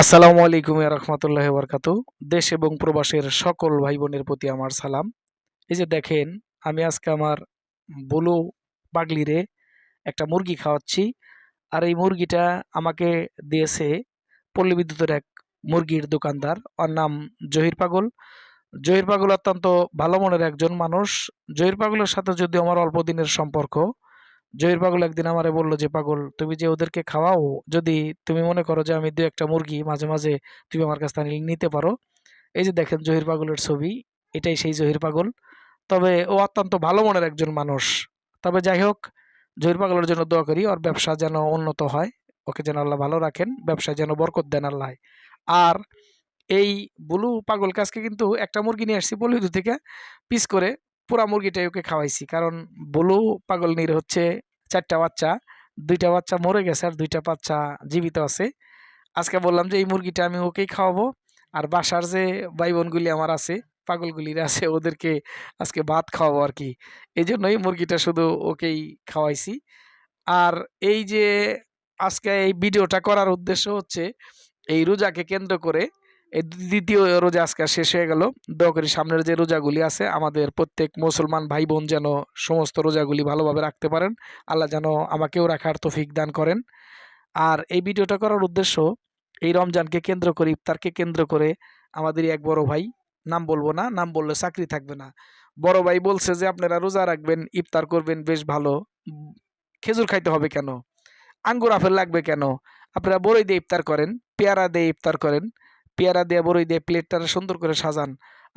আসসালামু আলাইকুম রহমতুল্লাহ বরকাতু। দেশ এবং প্রবাসের সকল ভাই বোনের প্রতি আমার সালাম। এই যে দেখেন, আমি আজকে আমার বুলু পাগলিরে একটা মুরগি খাওয়াচ্ছি। আর এই মুরগিটা আমাকে দিয়েছে পল্লী বিদ্যুতের এক মুরগির দোকানদার। ওর নাম জহির পাগল। জহির পাগল অত্যন্ত ভালো মনের একজন মানুষ। জহির পাগলের সাথে যদিও আমার অল্প দিনের সম্পর্ক। জহির পাগল একদিন আমারে বলল যে, পাগল তুমি যে ওদেরকে খাওয়াও, যদি তুমি মনে করো যে আমি দু একটা মুরগি মাঝে মাঝে তুমি আমার কাছ থেকে নিতে পারো। এই যে দেখেন জহির পাগলের ছবি, এটাই সেই জহির পাগল। তবে ও অত্যন্ত ভালো মনের একজন মানুষ। তবে যাই হোক, জহির পাগলের জন্য দোয়া করি, ওর ব্যবসা যেন উন্নত হয়, ওকে যেন আল্লাহ ভালো রাখেন, ব্যবসায় যেন বরকত দেন আল্লাহ। আর এই বুলু পাগল কাছকে কিন্তু একটা মুরগি নিয়ে আসছি পল্লী থেকে, পিস করে পুরা মুরগিটাই ওকে খাওয়াইছি। কারণ বুলু পাগল নির হচ্ছে ৪টা বাচ্চা, ২টা বাচ্চা মরে গেছে আর ২টা বাচ্চা জীবিত আছে। আজকে বললাম যে এই মুরগিটা আমি ওকেই খাওয়াবো। আর বাসার যে ভাই বোনগুলি আমার আছে, পাগলগুলির আছে, ওদেরকে আজকে ভাত খাওয়াবো আর কি। এই জন্যই মুরগিটা শুধু ওকেই খাওয়াইছি। আর এই যে আজকে এই ভিডিওটা করার উদ্দেশ্য হচ্ছে এই রোজাকে কেন্দ্র করে। এই দ্বিতীয় রোজা আজকে শেষ হয়ে গেল। দোয়া করি সামনের যে রোজাগুলি আছে আমাদের প্রত্যেক মুসলমান ভাই বোন যেন সমস্ত রোজাগুলি ভালোভাবে রাখতে পারেন। আল্লাহ যেন আমাকেও রাখার তৌফিক দান করেন। আর এই ভিডিওটা করার উদ্দেশ্য, এই রমজানকে কেন্দ্র করে, ইফতারকে কেন্দ্র করে আমাদেরই এক বড় ভাই, নাম বলবো না, নাম বললে চাকরি থাকবে না। বড় ভাই বলছে যে আপনারা রোজা রাখবেন, ইফতার করবেন, বেশ ভালো। খেজুর খাইতে হবে কেন? আঙ্গুর আপেল লাগবে কেন? আপনারা বড়ই দিয়ে ইফতার করেন, পেয়ারা দিয়ে ইফতার করেন। পেয়ারা দিয়ে বড়ই দিয়ে প্লেটটা সুন্দর করে সাজান।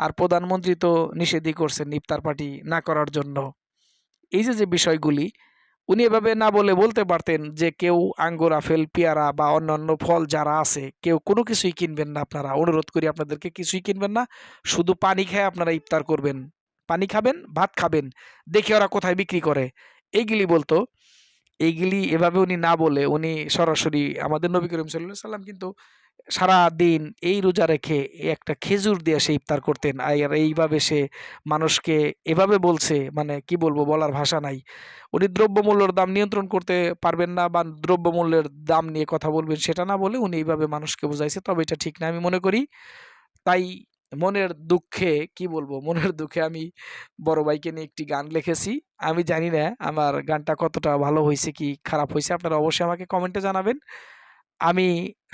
আর প্রধানমন্ত্রী তো নিষেধই করছেন ইফতার পার্টি না করার জন্য। এই যে বিষয়গুলি উনি এভাবে না বলে বলতে পারতেন যে কেউ আঙ্গুর, আপেল, পেয়ারা বা অন্যান্য ফল যারা আছে কেউ কোনো কিছুই কিনবেন না আপনারা। অনুরোধ করি আপনাদেরকে, কিছুই কিনবেন না। শুধু পানি খেয়ে আপনারা ইফতার করবেন। পানি খাবেন, ভাত খাবেন। দেখি ওরা কোথায় বিক্রি করে। এইগুলি বলতো। এইগুলি এভাবে উনি না বলে উনি সরাসরি আমাদের নবী করিম সাল্লাল্লাহু আলাইহি সাল্লাম কিন্তু সারাদিন এই রোজা রেখে একটা খেজুর দিয়ে সে ইফতার করতেন। আর এইভাবে সে মানুষকে এভাবে বলছে, মানে কি বলবো, বলার ভাষা নাই। উনি দ্রব্যমূল্যের দাম নিয়ন্ত্রণ করতে পারবেন না বা দ্রব্যমূল্যের দাম নিয়ে কথা বলবেন সেটা না বলে উনি এইভাবে মানুষকে বুঝাইছে। তবে এটা ঠিক না আমি মনে করি। তাই মনের দুঃখে, কি বলবো, মনের দুঃখে আমি বড় ভাইকে নিয়ে একটি গান লিখেছি। আমি জানি না আমার গানটা কতটা ভালো হইছে কি খারাপ হইছে। আপনারা অবশ্যই আমাকে কমেন্টে জানাবেন। আমি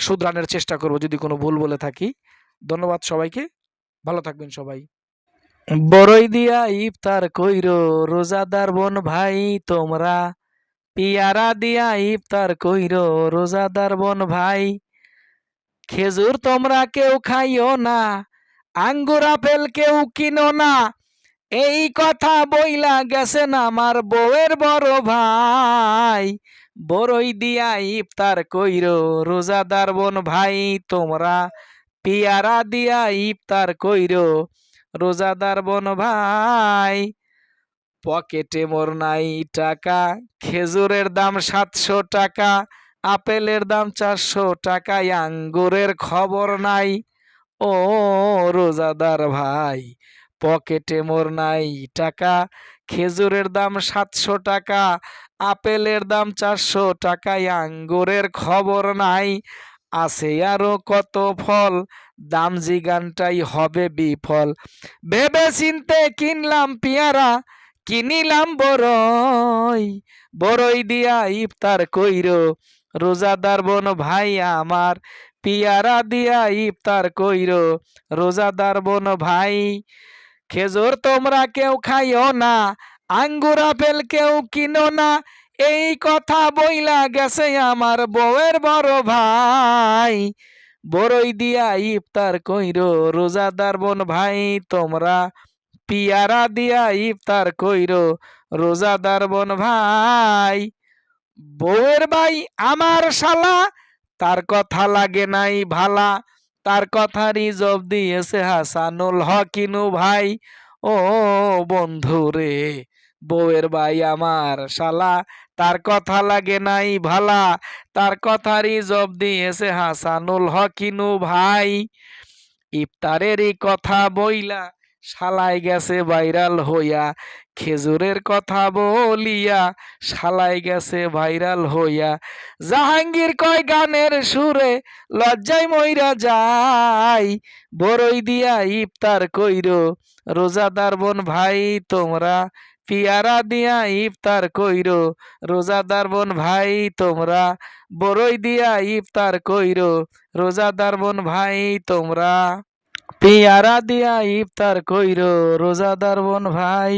শুধরানোর চেষ্টা করব যদি কোনো ভুল বলে থাকি। ধন্যবাদ সবাইকে। ভালো থাকবেন সবাই। বড়ই দিয়া ইফতার কইরো রোজাদার বোন ভাই তোমরা, পিয়ারা দিয়া ইফতার কইরো রোজাদার বোন ভাই। খেজুর তোমরা কেউ খাইও না, আঙ্গুর আপেল কেউ কিনো না, এই কথা বইলা গেছেন আমার বউয়ের বড় ভাই। বড়ই দিয়া ইফতার কইরো রোজাদার বোন ভাই তোমরা, পিয়ারা দিয়া ইফতার কইরো রোজাদার বোন ভাই। পকেটে মোর নাই টাকা, খেজুরের দাম 700 টাকা, আপেলের দাম 400 টাকা, আঙ্গুরের খবর নাই। ও রোজাদার ভাই, পকেটে মোর নাই টাকা, খেজুরের দাম 700 টাকা, আপেলের দাম 400 টাকা, আঙ্গুরের খবর নাই। আছে আরো কত ফল, দাম জিগানটাই হবে বিফল। ভেবে চিনতে কিনলাম পেয়ারা, কিনিলাম বড়ই, বড়ই দিয়া ইফতার কইরো রোজাদার বোন ভাই আমার, পিয়ারা দিয়া ইফতার কইরো রোজাদার বোন ভাই। খেজুর তোমরা কেউ খাইও না, আঙ্গুর আপেল কেউ কিনো না, এই কথা বইলা গেছে আমার বউয়ের বড় ভাই। বড়ই দিয়া ইফতার কইরো রোজাদার বোন ভাই তোমরা, পিয়ারা দিয়া ইফতার কইরো রোজাদার বোন ভাই। বউয়ের ভাই আমার শালা, তার কথা লাগে নাই ভালা, তার কথা রিজব দিয়েছে হাসানুল হকিনু ভাই। ও বন্ধু রে, বউয়ের ভাই আমার শালা, তার কথা লাগে নাই ভালা, তার কথা রিজব দিয়েছে হাসানুল হকিনু ভাই। ইফতারেরই কথা বইলা শালাই গেছে ভাইরাল হইয়া, খেজুরের কথা বলিয়া শালাই গেছে ভাইরাল হইয়া। জাহাঙ্গীর কয় গানের সুরে লজ্জায় মইরা যাই, বড়ই দিয়া ইফতার কইরো রোজাদার বোন ভাই তোমরা, পিয়ারা দিয়া ইফতার কইরো রোজাদার বোন ভাই তোমরা, বড়ই দিয়া ইফতার কইরো রোজাদার বোন ভাই তোমরা, পেয়ারা দিয়া ইফতার কইরো রোজাদার বোন ভাই।